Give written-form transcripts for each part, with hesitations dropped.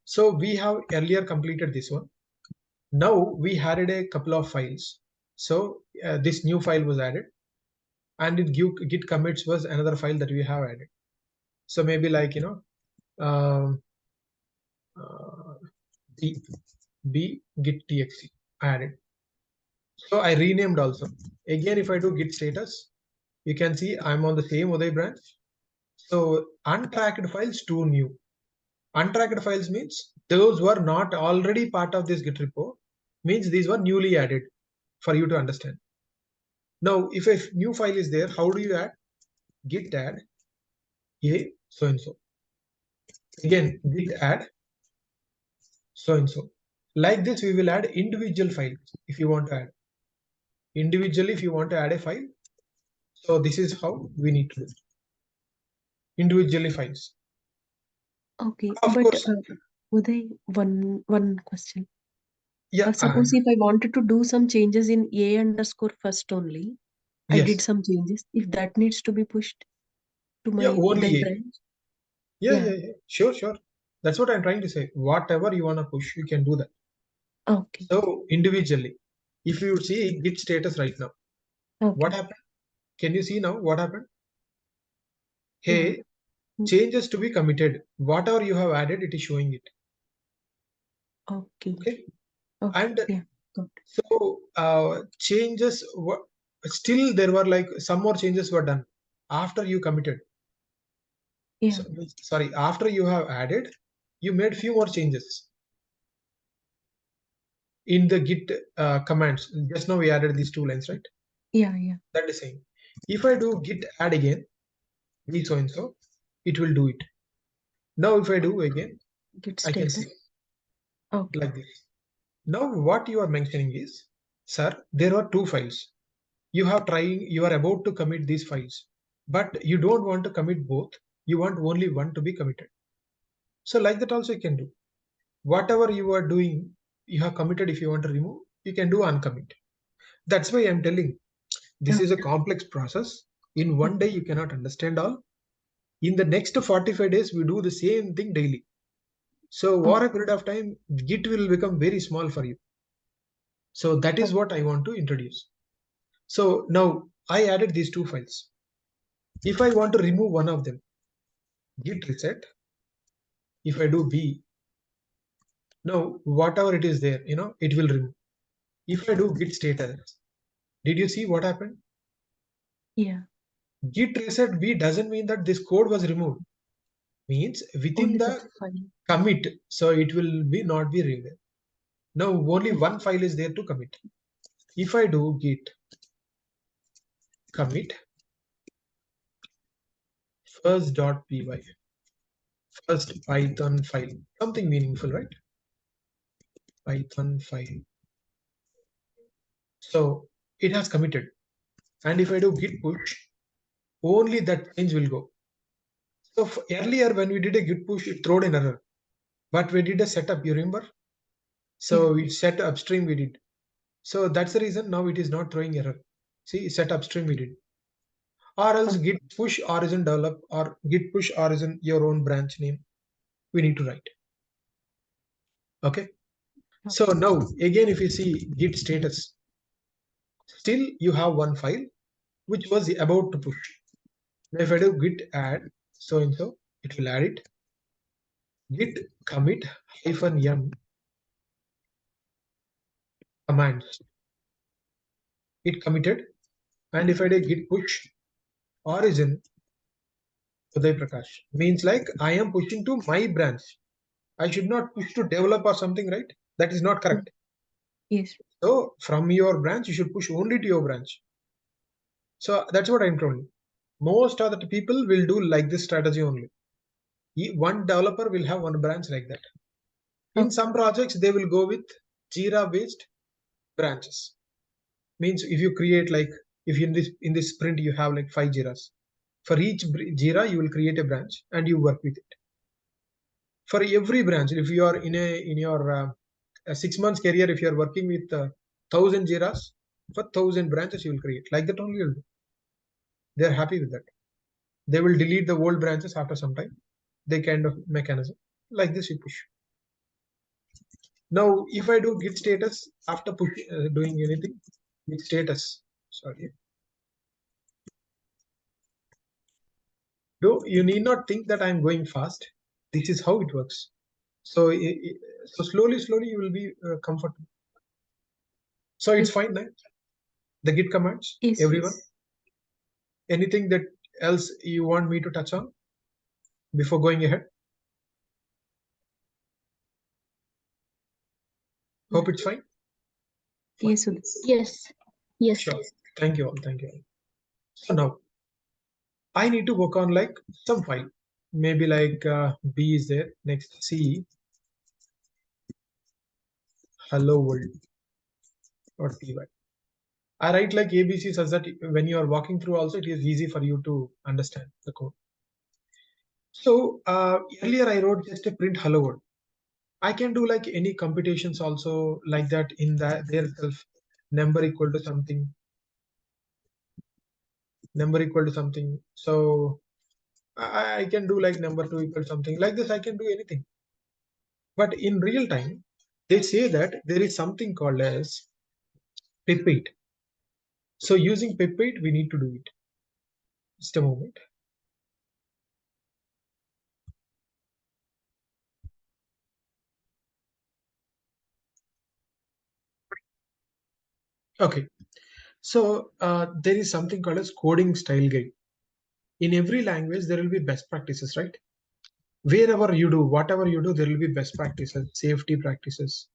So we have earlier completed this one. Now we added a couple of files. So this new file was added, and in git commits was another file that we have added. So maybe like um, b git txt added. So I renamed also. Again, if I do git status, you can see I'm on the same Uday branch. So untracked files, 2 new. Untracked files means those were not already part of this git repo, means these were newly added for you to understand. Now, if a new file is there, how do you add? Git add a so and so. Again, git add so and so. Like this, we will add individual files if you want to add. Individually, if you want to add a file. So this is how we need to do. Individually files. Okay, Of but course. Uday, one question. Yeah. Suppose if I wanted to do some changes in a underscore first only, I Yes. did some changes. If that needs to be pushed to my Yeah. Only Uday a. branch, Yeah. Sure. That's what I'm trying to say. Whatever you want to push, you can do that. okay, So individually, if you see git status right now, what okay, happened? Can you see now what happened? yeah, Hey, changes to be committed. Whatever you have added, it is showing it. okay, Okay. okay, And yeah, got it. so changes were still there were like some more changes were done after you committed. Yeah, So, sorry, after you have added, you made few more changes in the git commands. Just now we added these 2 lines, right? yeah, That is saying, if I do git add again, be so and so, it will do it. Now if I do again, git I can status. see Okay, like this. Now what you are mentioning is, sir, there are 2 files. You are about to commit these files, but you don't want to commit both. You want only one to be committed. So like that also you can do. Whatever you are doing, you have committed. If you want to remove, you can do uncommit. That's why I'm telling this is a okay, complex process. In one day, you cannot understand all. In the next 45 days, we do the same thing daily. So over a period of time, Git will become very small for you. So that is what I want to introduce. So now I added these 2 files. If I want to remove one of them, git reset. If I do b, now whatever it is there, it will remove. If I do git status, did you see what happened? yeah, Git reset b doesn't mean that this code was removed. Means within only the the file. commit, so it will be not be removed. Now only one file is there to commit. If I do git commit first.py, first Python file, something meaningful, right? Python file. So it has committed. And if I do git push, only that change will go. So earlier when we did a git push, it threw an error. But we did a setup, you remember? Yeah, So we set upstream we did. So that's the reason now it is not throwing error. See, set upstream we did. Or else git push origin develop or git push origin your own branch name. We need to write. Okay. So now again, if you see git status, still you have one file which was about to push. Now if I do git add so and so, it will add it. Git commit -m commands. It committed. And if I do git push origin Uday Prakash, means like I am pushing to my branch. I should not push to develop or something, right? That is not correct. yes, So from your branch, you should push only to your branch. So that's what I'm telling. Most of the people will do like this strategy only. One developer will have one branch like that. In some projects, they will go with Jira based branches. Means if you create like if in this sprint you have like 5 Jiras. For each Jira, you will create a branch and you work with it. For every branch, if you are in your 6 months career, if you are working with 1,000 Jiras, for 1,000 branches you will create. Like that only you'll do. They are happy with that. They will delete the old branches after some time. They kind of mechanism like this you push. Now, if I do git status after doing anything, git status, sorry. Though you need not think that I'm going fast. This is how it works. So, so slowly you will be comfortable. So it's fine, right? The git commands, Yes, everyone. yes. Anything that else you want me to touch on before going ahead? Hope it's fine. Yes, Uday. Yes. Yes. Sure. Thank you all. Thank you all. So now I need to work on like some file. Maybe like B is there. Next C, hello world.py. I write like ABC such that when you are walking through also it is easy for you to understand the code. So earlier I wrote just a print hello world. I can do like any computations also like that in that there itself, number equal to something, number equal to something. So I can do like number two equal to something like this. I can do anything. But in real time, they say that there is something called as pipette. So using pipette, we need to do it. Just a moment. Okay. So there is something called as coding style guide. In every language, there will be best practices, right? Wherever you do, whatever you do, there will be best practices, safety practices.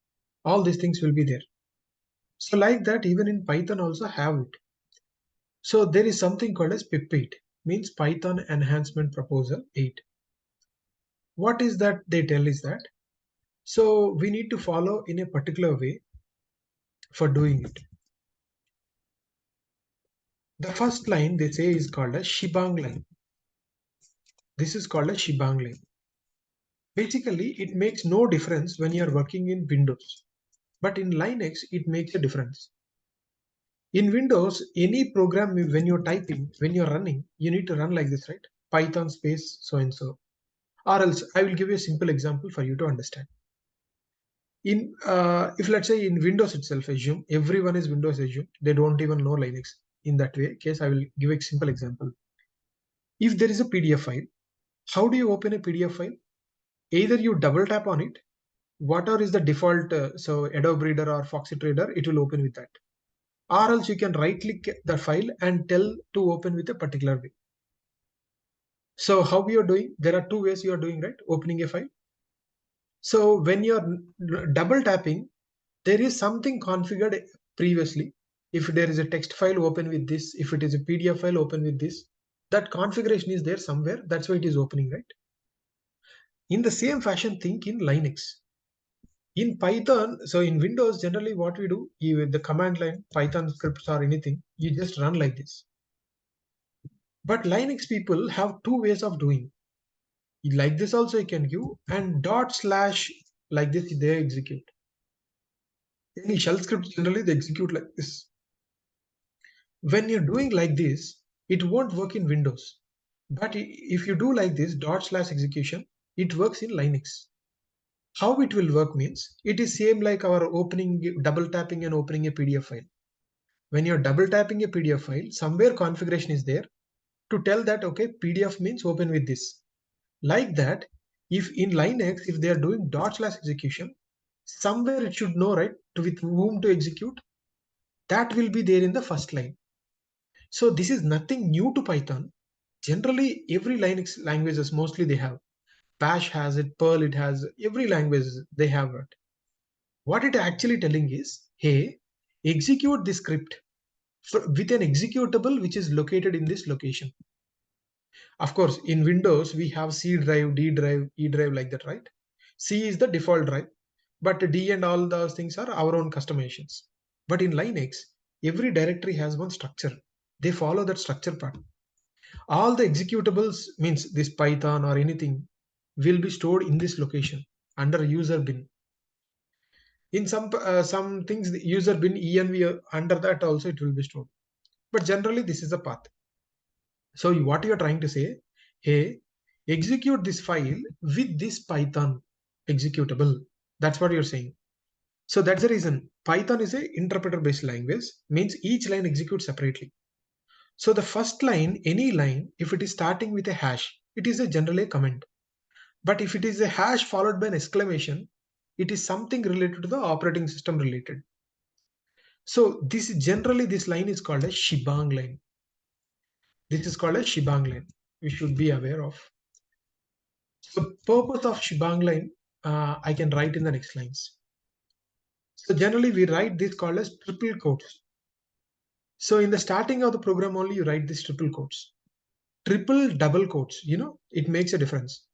All these things will be there. So like that, even in Python also have it. So there is something called as pip8, means Python Enhancement Proposal 8. What is that they tell is that, so we need to follow in a particular way for doing it. The first line they say is called a shebang line. This is called a shebang line. Basically, it makes no difference when you're working in Windows, but in Linux, it makes a difference. In Windows, any program when you're typing, when you're running, you need to run like this, right? Python space so and so. Or else, I will give you a simple example for you to understand. In if let's say in Windows itself, assume everyone is Windows, assume they don't even know Linux. In that way, case I will give a simple example. If there is a PDF file, how do you open a PDF file? Either you double tap on it, whatever is the default, so Adobe Reader or Foxit Reader, it will open with that. Or else you can right click the file and tell to open with a particular way. So how we are doing, there are two ways you are doing, right? Opening a file. So when you're double tapping, there is something configured previously. If there is a text file, open with this. If it is a PDF file, open with this. That configuration is there somewhere. That's why it is opening, right? In the same fashion, think in Linux. In Python, so in Windows, generally what we do, with the command line, Python scripts or anything, you just run like this. But Linux people have two ways of doing. Like this also you can give, and dot slash like this they execute. Any shell scripts generally they execute like this. When you're doing like this, it won't work in Windows. But if you do like this dot slash execution, it works in Linux. How it will work means it is same like our opening, double tapping and opening a PDF file. When you're double tapping a PDF file, somewhere configuration is there to tell that, okay, PDF means open with this. Like that, if in Linux, if they are doing dot slash execution, somewhere it should know, right, with whom to execute. That will be there in the first line. So this is nothing new to Python. Generally, every Linux languages, mostly they have. Bash has it, Perl it has, every language they have it. What it actually telling is, hey, execute this script with an executable which is located in this location. Of course, in Windows, we have C drive, D drive, E drive like that, right? C is the default drive, but D and all those things are our own customizations. But in Linux, every directory has one structure. They follow that structure part. All the executables means this Python or anything will be stored in this location under user bin. In some things, the user bin env under that also it will be stored. But generally, this is the path. So what you're trying to say, hey, execute this file with this Python executable. That's what you're saying. So that's the reason Python is a interpreter based language, means each line executes separately. So the first line, any line, if it is starting with a hash, it is a generally a comment. But if it is a hash followed by an exclamation, it is something related to the operating system related. So this line is called a shebang line. This is called a shebang line. You should be aware of. So purpose of shebang line, I can write in the next lines. So generally we write this called as triple quotes. So in the starting of the program only you write this triple quotes. Triple double quotes, it makes a difference.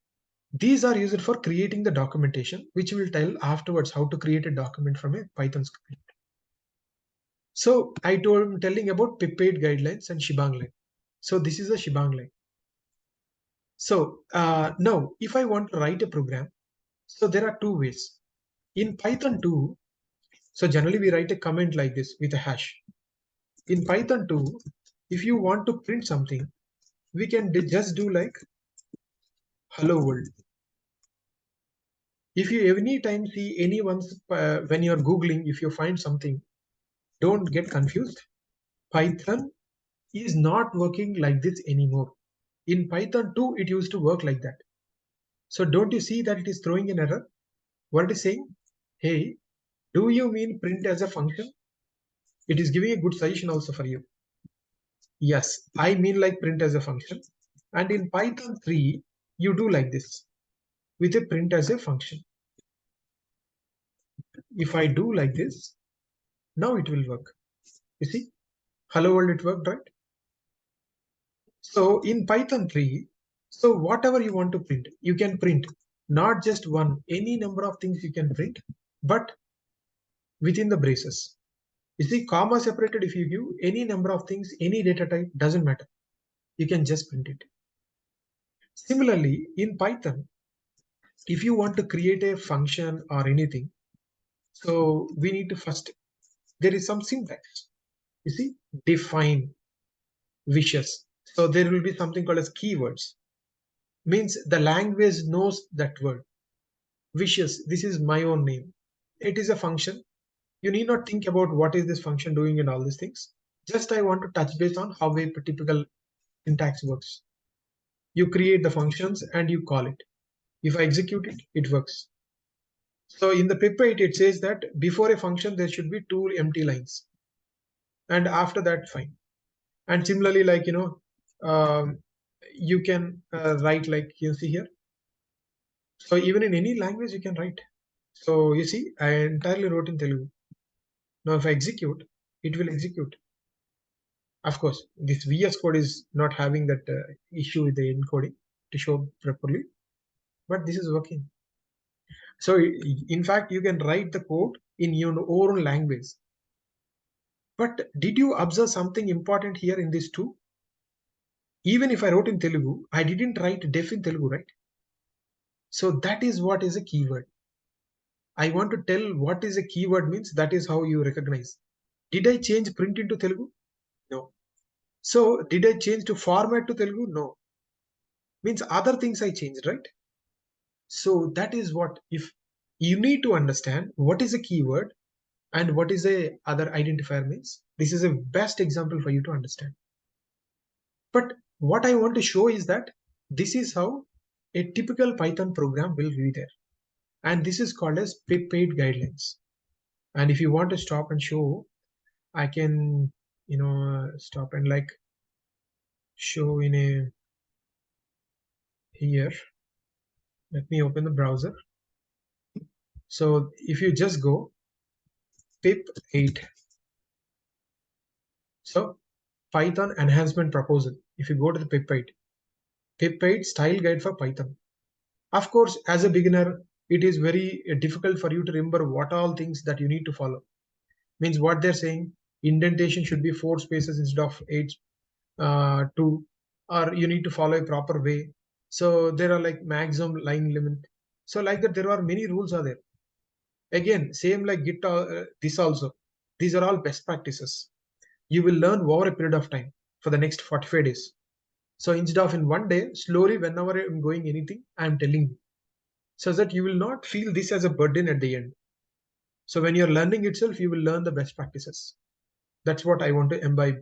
These are used for creating the documentation, which will tell afterwards how to create a document from a Python script. So I'm telling about pip8 guidelines and shebang line. So this is a shebang line. So now if I want to write a program, so there are two ways. In Python 2, so generally we write a comment like this with a hash. In Python 2, if you want to print something, we can just do like hello world. If you any time see anyone's when you're Googling, if you find something, don't get confused. Python is not working like this anymore. In Python 2, it used to work like that. So don't you see that it is throwing an error? What it is saying? Hey, do you mean print as a function? It is giving a good suggestion also for you. Yes, I mean like print as a function. And in Python 3, you do like this with a print as a function. If I do like this, now it will work. You see, hello world, it worked, right? So in Python 3, so whatever you want to print, you can print not just one, any number of things you can print, but within the braces. You see, comma separated, if you give any number of things, any data type, doesn't matter. You can just print it. Similarly, in Python, if you want to create a function or anything, so we need to first, there is some syntax. You see, define wishes. So there will be something called as keywords. Means the language knows that word. Wishes, this is my own name. It is a function. You need not think about what is this function doing and all these things. Just I want to touch base on how a typical syntax works. You create the functions and you call it. If I execute it, it works. So in the pip8, it says that before a function, there should be two empty lines. And after that, fine. And similarly, like, you can write like you see here. So even in any language, you can write. So you see, I entirely wrote in Telugu. Now if I execute, it will execute. Of course, this VS Code is not having that issue with the encoding to show properly, but this is working. So in fact, you can write the code in your own language. But did you observe something important here in this too? Even if I wrote in Telugu, I didn't write def in Telugu, right? So that is what is a keyword. I want to tell what is a keyword means, that is how you recognize. Did I change print into Telugu? No. So did I change to format to Telugu? No. Means other things I changed, right? So that is what, if you need to understand what is a keyword and what is a other identifier means, this is a best example for you to understand. But what I want to show is that this is how a typical Python program will be there. And this is called as pip8 guidelines. And if you want to stop and show, I can, stop and like show in a here. Let me open the browser. So if you just go pip8, so Python enhancement proposal. If you go to the pip8 style guide for Python. Of course, as a beginner, it is very difficult for you to remember what all things that you need to follow. Means what they're saying, indentation should be 4 spaces instead of 8, 2, or you need to follow a proper way. So there are like maximum line limit. So like that, there are many rules are there. Again, same like Git, this also. These are all best practices. You will learn over a period of time for the next 45 days. So instead of in one day, slowly whenever I'm going anything, I'm telling you, so that you will not feel this as a burden at the end. So when you're learning itself, you will learn the best practices. That's what I want to imbibe.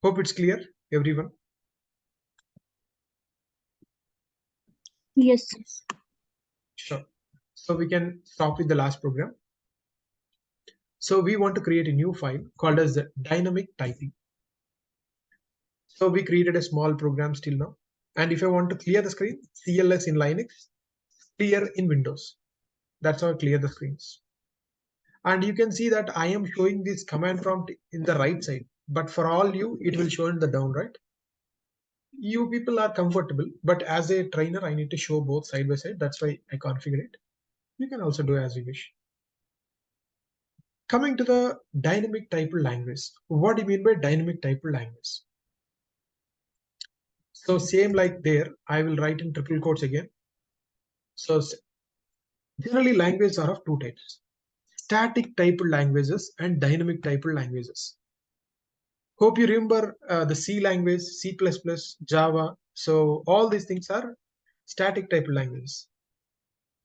Hope it's clear, everyone. Yes. Sure. So we can stop with the last program. So we want to create a new file called as the dynamic typing. So we created a small program still now. And if I want to clear the screen, CLS in Linux, clear in Windows. That's how I clear the screens. And you can see that I am showing this command prompt in the right side, but for all you, it will show in the down right. You people are comfortable, but as a trainer, I need to show both side by side. That's why I configure it. You can also do as you wish. Coming to the dynamic type language. What do you mean by dynamic type language? So same like there, I will write in triple quotes again. So generally languages are of two types: static type languages and dynamic type languages. Hope you remember the C language, C++, Java. So all these things are static type languages.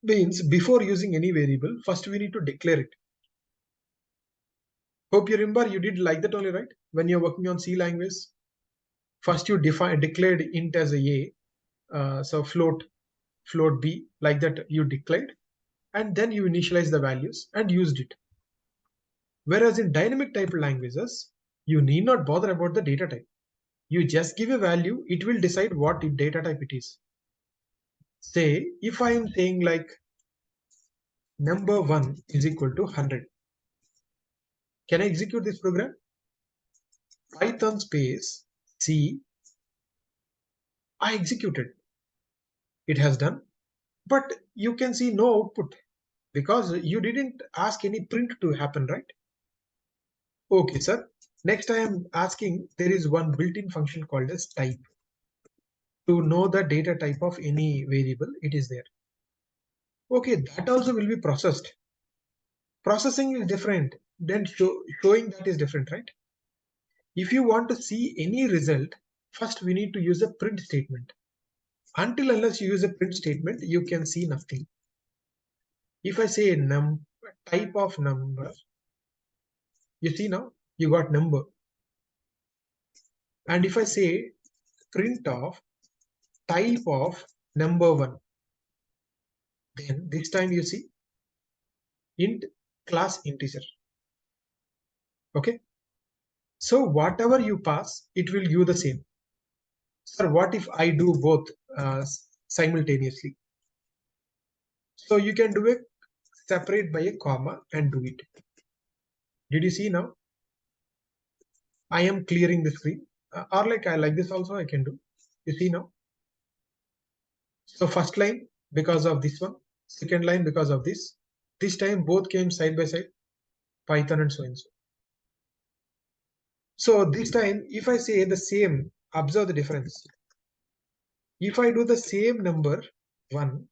Means before using any variable, first we need to declare it. Hope you remember you did like that only, right? When you're working on C language, first you declared int as a, so float b, like that you declared, and then you initialize the values and used it. Whereas in dynamic type languages, you need not bother about the data type. You just give a value, it will decide what data type it is. Say, if I am saying like number 1 is equal to 100, can I execute this program? Python space C, I executed. It has done, but you can see no output because you didn't ask any print to happen, right? Okay, sir. Next, I am asking, there is one built-in function called as type. To know the data type of any variable, it is there. Okay, that also will be processed. Processing is different, then showing that is different, right? If you want to see any result, first we need to use a print statement. Until unless you use a print statement, you can see nothing. If I say type of number, you see now you got number. And if I say print of type of number 1, then this time you see int class integer. Okay. So whatever you pass, it will give the same. Sir, what if I do both simultaneously? So you can do a separate by a comma and do it. Did you see now? I am clearing the screen. Or like I like this also I can do. You see now? So first line because of this one, second line because of this. This time both came side by side, Python and so and so. So this time if I say the same, observe the difference. If I do the same number 1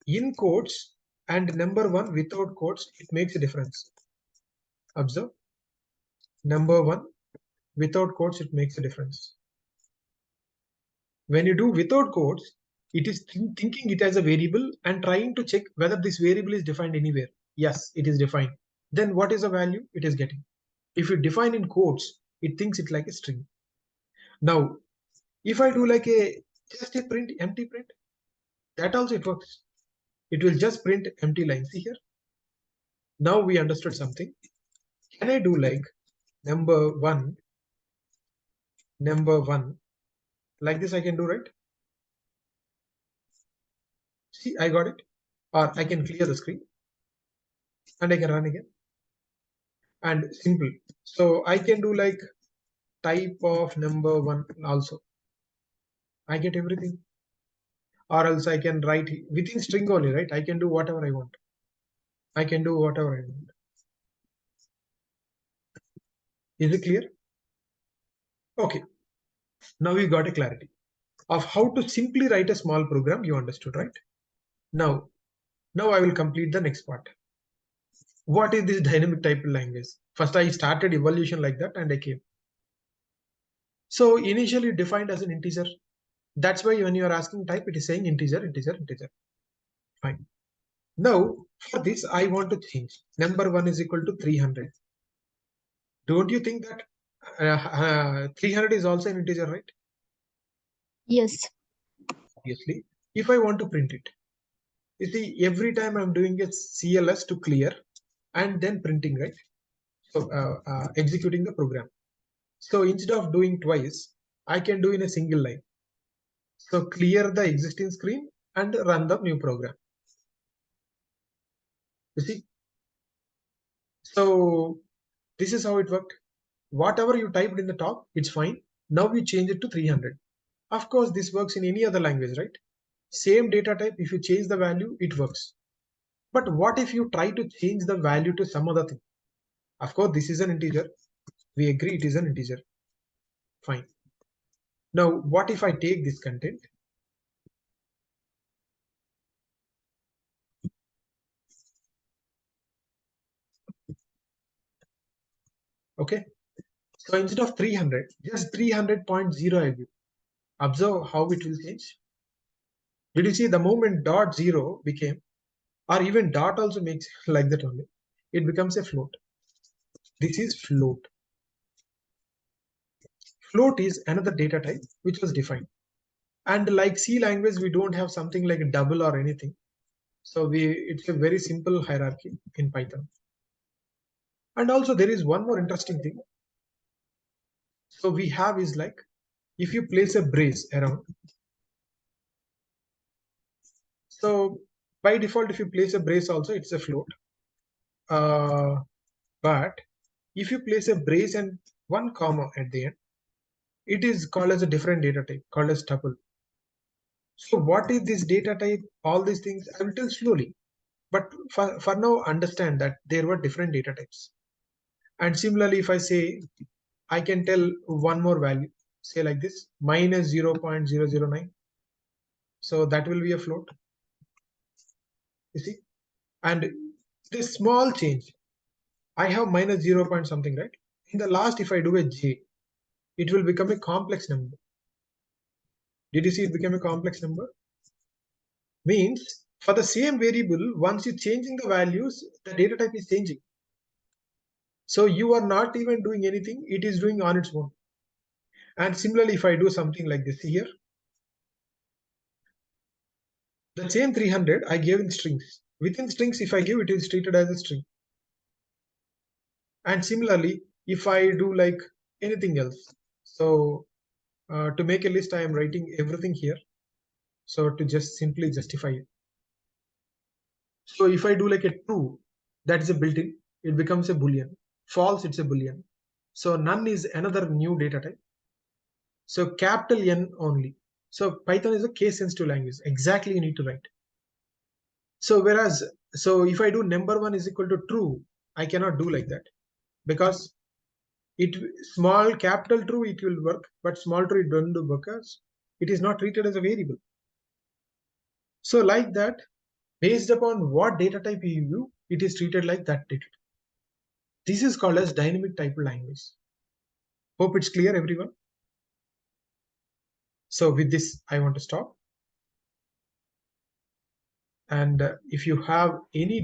in quotes and number 1 without quotes, it makes a difference. Observe. Number 1 without quotes, it makes a difference. When you do without quotes, it is thinking it as a variable and trying to check whether this variable is defined anywhere. Yes, it is defined. Then what is the value it is getting? If you define in quotes, it thinks it like a string. Now, if I do like just a print, empty print, that also it works. It will just print empty line. See here. Now we understood something. Can I do like number 1, number 1, like this I can do, right? See, I got it. Or I can clear the screen and I can run again. And simple. So I can do like type of number 1 also. I get everything. Or else I can write within string only, right? I can do whatever I want. I can do whatever I want. Is it clear? Okay. Now you got a clarity of how to simply write a small program. You understood, right? Now I will complete the next part. What is this dynamic type language? First, I started evolution like that and I came. So initially defined as an integer. That's why when you are asking type, it is saying integer, integer, integer. Fine. Now, for this, I want to change. Number 1 is equal to 300. Don't you think that 300 is also an integer, right? Yes. Obviously. If I want to print it, you see, every time I'm doing a CLS to clear and then printing, right? So executing the program. So instead of doing twice, I can do in a single line. So clear the existing screen and run the new program. You see? So this is how it worked. Whatever you typed in the top, it's fine. Now you change it to 300. Of course, this works in any other language, right? Same data type, if you change the value, it works. But what if you try to change the value to some other thing? Of course, this is an integer. We agree it is an integer. Fine. Now, what if I take this content? Okay. So instead of 300, just 300.0 I give. Observe how it will change. Did you see the moment dot zero became, or even dot also makes like that only, it becomes a float. This is float. Float is another data type which was defined. And like C language, we don't have something like a double or anything. So it's a very simple hierarchy in Python. And also there is one more interesting thing. So we have is like, if you place a brace around, so by default, if you place a brace also, it's a float. But if you place a brace and one comma at the end, it is called as a different data type called as tuple. So what is this data type? All these things I will tell slowly. But for now, understand that there were different data types. And similarly, if I say, I can tell one more value, say like this, minus 0.009. So that will be a float, you see. And this small change, I have minus 0 point something, right? In the last, if I do a j, it will become a complex number. Did you see it became a complex number? Means for the same variable, once you're changing the values, the data type is changing. So you are not even doing anything, it is doing on its own. And similarly, if I do something like this here, the same 300 I gave in strings. Within strings, if I give, it is treated as a string. And similarly, if I do like anything else, so to make a list, I am writing everything here. So to just simply justify it. So if I do like a true, that is a built-in, it becomes a boolean. False, it's a boolean. So none is another new data type. So capital N only. So Python is a case sensitive language. Exactly you need to write. So whereas, so if I do number 1 is equal to true, I cannot do like that, because it small capital true it will work, but small true it don't do because it is not treated as a variable. So like that, based upon what data type you use, it is treated like that data. This is called as dynamic type language. Hope it's clear, everyone. So with this, I want to stop. And if you have any